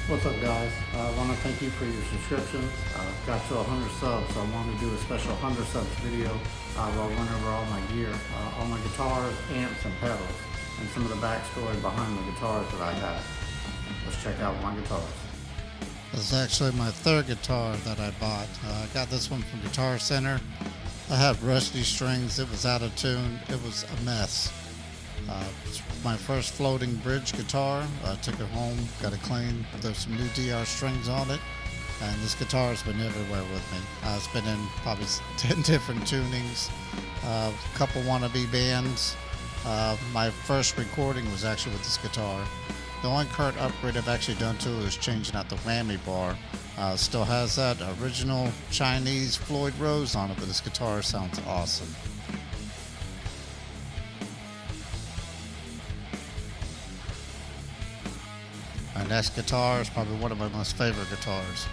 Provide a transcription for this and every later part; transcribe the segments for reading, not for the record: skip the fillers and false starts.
What's up, guys? I want to thank you for your subscriptions. Got to 100 subs, so I wanted to do a special 100 subs video where I went over all my gear, all my guitars, amps, and pedals, and some of the backstory behind the guitars that I have. Let's check out my guitars. This is actually my third guitar that I bought. I got this one from Guitar Center. I had rusty strings. It was out of tune. It was a mess. It's my first floating bridge guitar. I took it home, got it cleaned. There's some new DR strings on it, and this guitar has been everywhere with me. It's been in probably 10 different tunings, a couple wannabe bands. My first recording was actually with this guitar. The only current upgrade I've actually done to it is changing out the whammy bar. Still has that original Chinese Floyd Rose on it, but this guitar sounds awesome. My next guitar is probably one of my most favorite guitars.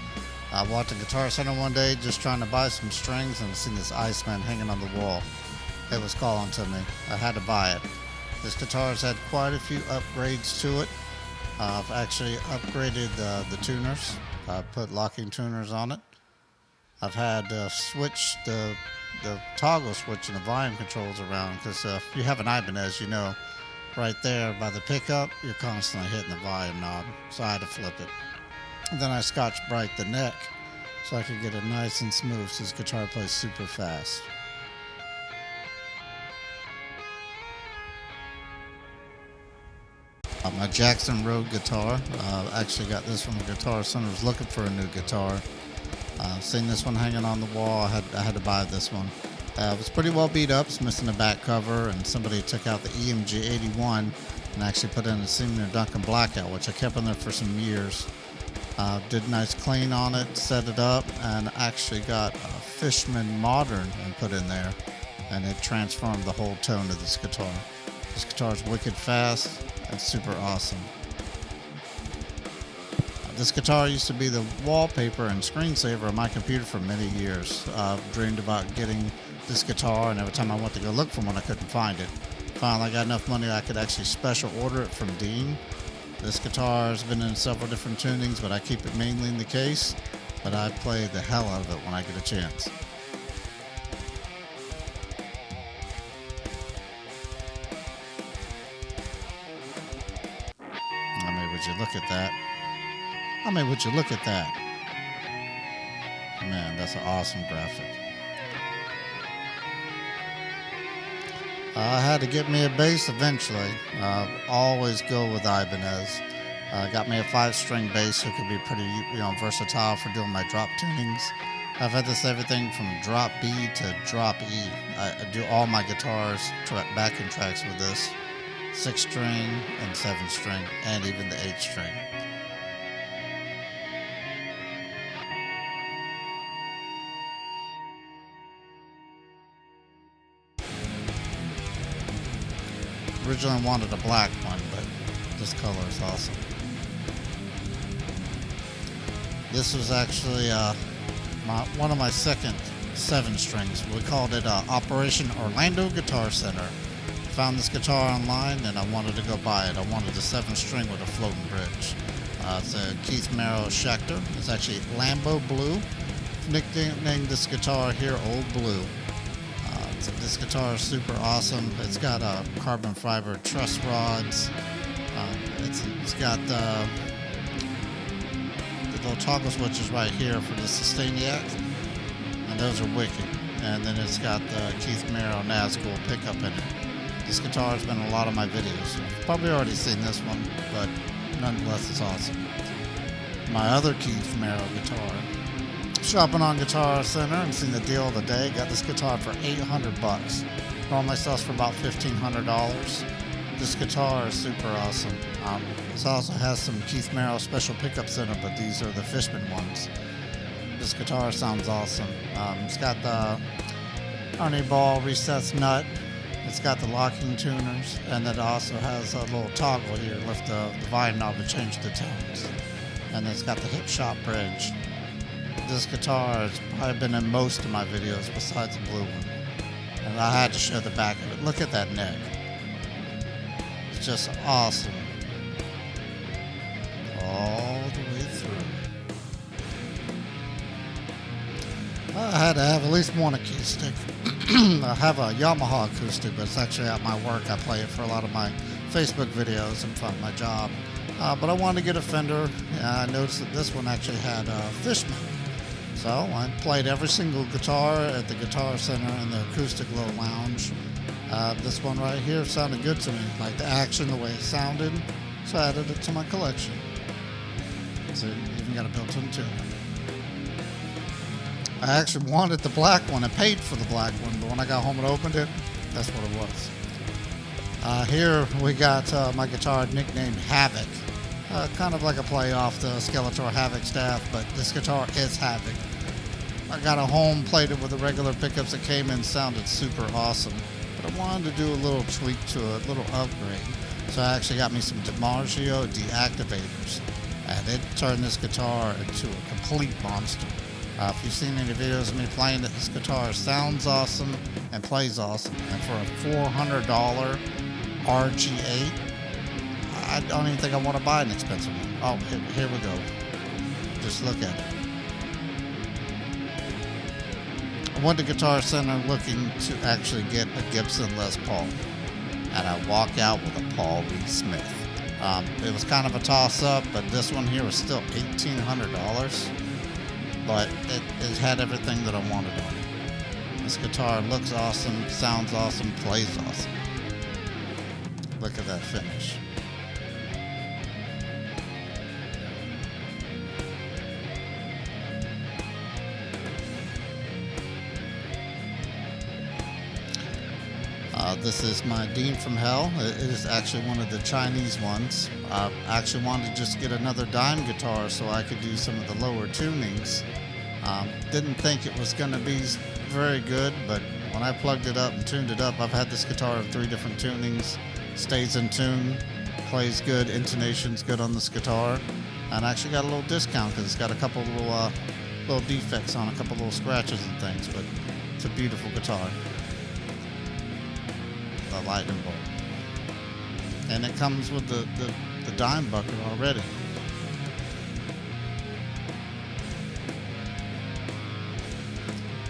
I walked to Guitar Center one day just trying to buy some strings and seen this Iceman hanging on the wall. It was calling to me. I had to buy it. This guitar's had quite a few upgrades to it. I've actually upgraded the tuners. I put locking tuners on it. I've had switch the toggle switch and the volume controls around, because if you have an Ibanez, you know right there by the pickup, you're constantly hitting the volume knob, so I had to flip it. And then I Scotch Brite the neck so I could get it nice and smooth, so this guitar plays super fast. My Jackson Road guitar. Actually got this from the Guitar Center. I was looking for a new guitar. Seen this one hanging on the wall. I had to buy this one. It was pretty well beat up. It's missing the back cover, and somebody took out the EMG 81 and actually put in a Senior Duncan Blackout, which I kept in there for some years. Did a nice clean on it, set it up, and actually got a Fishman Modern and put in there, and it transformed the whole tone of this guitar. This guitar is wicked fast and super awesome. This guitar used to be the wallpaper and screensaver on my computer for many years. I've dreamed about getting this guitar, and every time I went to go look for one, I couldn't find it. Finally, I got enough money I could actually special order it from Dean. This guitar has been in several different tunings, but I keep it mainly in the case. But I play the hell out of it when I get a chance. Would you look at that? Would you look at that? Man, that's an awesome graphic. I had to get me a bass eventually. Always go with Ibanez. Got me a 5-string bass, so it could be pretty, versatile for doing my drop tunings. I've had this everything from drop B to drop E. I do all my guitars, backing tracks with this. 6-string and 7-string, and even the 8-string. Originally wanted a black one, but this color is awesome. This was actually one of my second 7-strings. We called it Operation Orlando Guitar Center. Found this guitar online and I wanted to go buy it. I wanted a 7-string with a floating bridge. It's a Keith Merrill Schecter. It's actually Lambo Blue. Nicknamed this guitar here Old Blue. This guitar is super awesome. It's got carbon fiber truss rods. It's got the little toggle switches right here for the Sustainiac, and those are wicked. And then it's got the Keith Merrill Nazgul pickup in it. This guitar has been in a lot of my videos. You've probably already seen this one, but nonetheless, it's awesome. My other Keith Merrill guitar. Shopping on Guitar Center and seen the deal of the day. Got this guitar for $800. Normally sells for about $1,500. This guitar is super awesome. This also has some Keith Merrill special pickups in it, but these are the Fishman ones. This guitar sounds awesome. It's got the Ernie Ball recessed nut. It's got the locking tuners, and it also has a little toggle here. Lift the volume knob to change the tones. And it's got the hip shot bridge. This guitar has probably been in most of my videos besides the blue one. And I had to show the back of it. Look at that neck. It's just awesome. All the way I had to have at least one acoustic. I have a Yamaha Acoustic, but it's actually at my work. I play it for a lot of my Facebook videos and for my job. But I wanted to get a Fender. I noticed that this one actually had Fishman. So I played every single guitar at the Guitar Center in the acoustic little lounge. This one right here sounded good to me, like the action, the way it sounded. So I added it to my collection. So even got a built-in tuner. I actually wanted the black one. I paid for the black one, but when I got home and opened it, that's what it was. Here we got my guitar nicknamed Havoc. Kind of like a play off the Skeletor Havoc staff, but this guitar is Havoc. I got it home, played it with the regular pickups that came in, sounded super awesome. But I wanted to do a little tweak to it, a little upgrade. So I actually got me some DiMaggio deactivators. And it turned this guitar into a complete monster. If you've seen any videos of me playing it, this guitar sounds awesome and plays awesome. And for a $400 RG8, I don't even think I want to buy an expensive one. Oh, here we go. Just look at it. I went to Guitar Center looking to actually get a Gibson Les Paul. And I walk out with a Paul Reed Smith. It was kind of a toss-up, but this one here was still $1,800. But it had everything that I wanted on it. This guitar looks awesome, sounds awesome, plays awesome. Look at that finish. This is my Dean from Hell. It is actually one of the Chinese ones. I actually wanted to just get another dime guitar so I could do some of the lower tunings. Didn't think it was going to be very good, but when I plugged it up and tuned it up, I've had this guitar in 3 different tunings. Stays in tune, plays good, intonation's good on this guitar, and I actually got a little discount because it's got a couple little defects on, a couple little scratches and things, but it's a beautiful guitar. The lightning bolt, and it comes with the dime bucket already.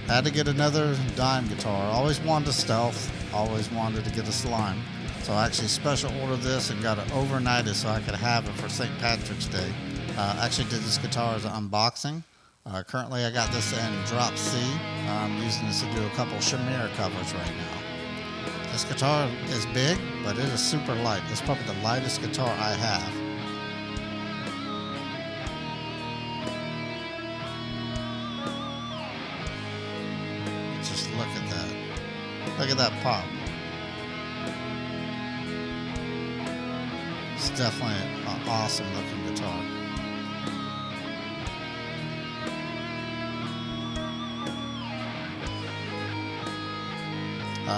Had to get another dime guitar. Always wanted a Stealth, always wanted to get a Slime, so I actually special ordered this and got it overnighted so I could have it for St. Patrick's Day. Actually did this guitar as an unboxing. Currently I got this in drop C. I'm using this to do a couple Shamir covers right now. This guitar is big, but it is super light. It's probably the lightest guitar I have. Just look at that. Look at that pop. It's definitely an awesome looking guitar.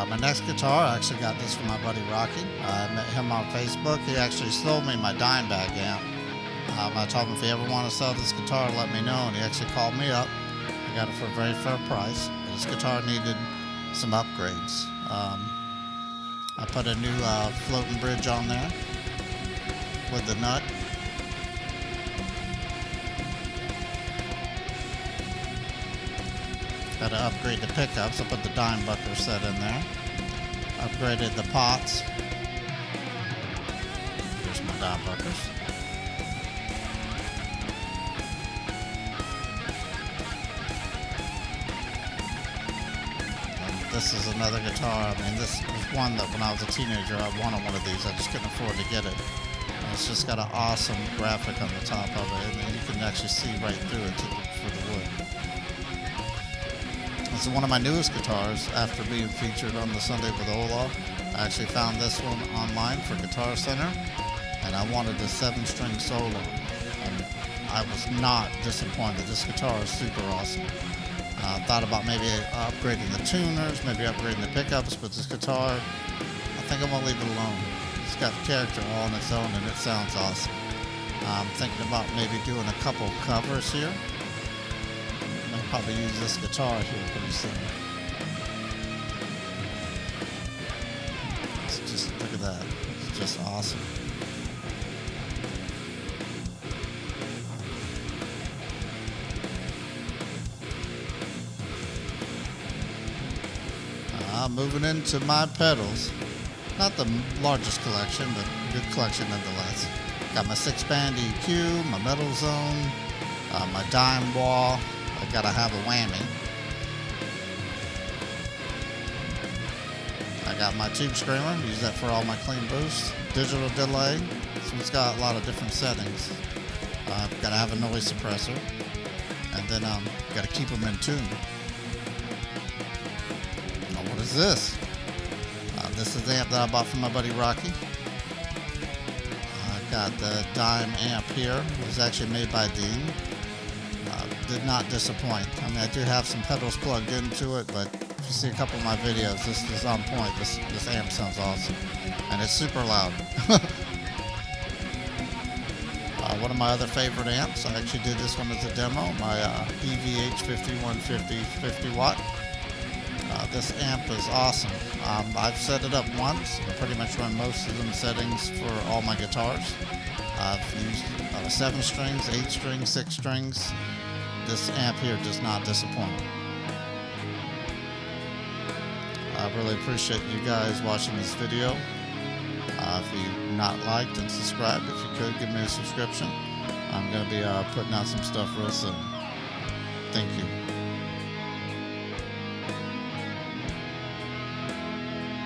My next guitar, I actually got this from my buddy Rocky. I met him on Facebook. He actually sold me my Dimebag amp. I told him if he ever wanted to sell this guitar, let me know, and he actually called me up. I got it for a very fair price. But this guitar needed some upgrades. I put a new floating bridge on there with the nut. Got to upgrade the pickups. I put the dime bucker set in there. Upgraded the pots. Here's my dime buckers. And this is another guitar. I mean, this is one that when I was a teenager, I wanted one of these. I just couldn't afford to get it. And it's just got an awesome graphic on the top of it, and you can actually see right through it for the wood. This is one of my newest guitars after being featured on the Sunday with Olaf. I actually found this one online for Guitar Center, and I wanted the 7-string solo. And I was not disappointed. This guitar is super awesome. Thought about maybe upgrading the tuners, maybe upgrading the pickups, but this guitar, I think I'm gonna leave it alone. It's got character all on its own, and it sounds awesome. I'm thinking about maybe doing a couple covers here. I'll probably use this guitar here pretty soon. Just look at that. It's just awesome. Moving into my pedals. Not the largest collection, but good collection nonetheless. Got my 6-band EQ, my metal zone, my dime wall. I gotta have a whammy. I got my tube screamer, use that for all my clean boosts. Digital delay, so it's got a lot of different settings. Gotta have a noise suppressor, and then gotta keep them in tune. Now, what is this? This is the amp that I bought from my buddy Rocky. I got the dime amp here. It was actually made by Dean. Did not disappoint. I mean, I do have some pedals plugged into it, but if you see a couple of my videos, this is on point. This amp sounds awesome, and it's super loud. One of my other favorite amps, I actually did this one as a demo, my EVH 5150 50 watt. This amp is awesome. I've set it up once. I pretty much run most of them settings for all my guitars. I've used 7 strings, 8 strings, 6 strings. This amp here does not disappoint. I really appreciate you guys watching this video. If you've not liked and subscribed, if you could, give me a subscription. I'm going to be putting out some stuff real soon. Thank you.